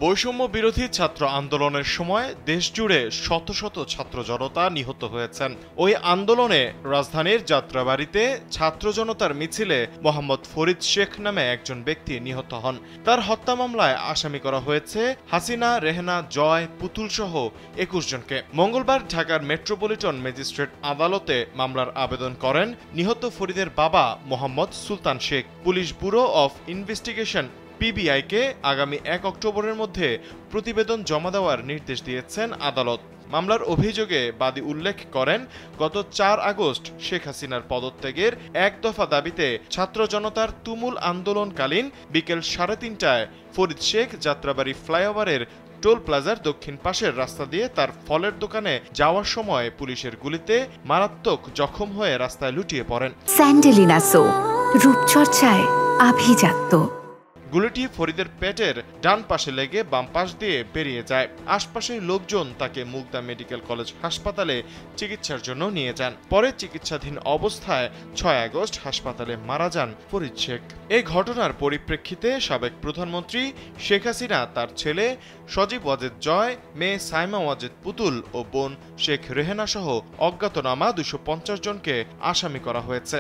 বৈষম্য বিরোধী ছাত্র আন্দোলনের সময় দেশজুড়ে শত শত ছাত্র জনতা নিহত হয়েছেন। ওই আন্দোলনে রাজধানীর যাত্রাবাড়িতে ছাত্র জনতার মিছিলে মোহাম্মদ ফরিদ শেখ নামে একজন ব্যক্তি নিহত হন। তার হত্যা মামলায় আসামি করা হয়েছে হাসিনা, রেহেনা, জয়, পুতুল সহ ২১ জনকে। মঙ্গলবার ঢাকার মেট্রোপলিটন ম্যাজিস্ট্রেট আদালতে মামলার আবেদন করেন নিহত ফরিদের বাবা Mohammad Sultan Sheikh. Police bureau of investigation পিবিআইকে আগামী ১ অক্টোবরের মধ্যে প্রতিবেদন জমা দেওয়ার নির্দেশ দিয়েছেন আদালত। মামলার অভিযোগে বাদী উল্লেখ করেন, গত ৪ আগস্ট শেখ হাসিনার পদত্যাগের এক দফা দাবিতে ছাত্র জনতার তুমুল আন্দোলনকালীন বিকেল ৩:৩০টায় ফরিদ শেখ যাত্রাবাড়ি ফ্লাইওভারের টোল প্লাজার দক্ষিণ পাশের রাস্তা দিয়ে তার ফলের দোকানে যাওয়ার সময় পুলিশের গুলিতে মারাত্মক জখম হয়ে রাস্তায় লুটিয়ে পড়েন। স্যান্ডেলিনা সো, রূপচর্চায় আভিজাত্য। গুলিটি ফরিদের পেটের ডান পাশে লেগে বাম পাশ দিয়ে বেরিয়ে যায়। আশপাশের লোকজন তাকে মুগদা মেডিকেল কলেজ হাসপাতালে চিকিৎসার জন্য নিয়ে যান। পরে চিকিৎসাধীন অবস্থায় ৬ আগস্ট হাসপাতালে মারা যান ফরিদ শেখ। এই ঘটনার পরিপ্রেক্ষিতে সাবেক প্রধানমন্ত্রী শেখ হাসিনা তার ছেলে সজীব ওয়াজেদ জয়, মেয়ে সাইমা ওয়াজেদ পুতুল ও বোন শেখ রেহেনা সহ অজ্ঞাতনামা ২৫০ জনকে আসামি করা হয়েছে।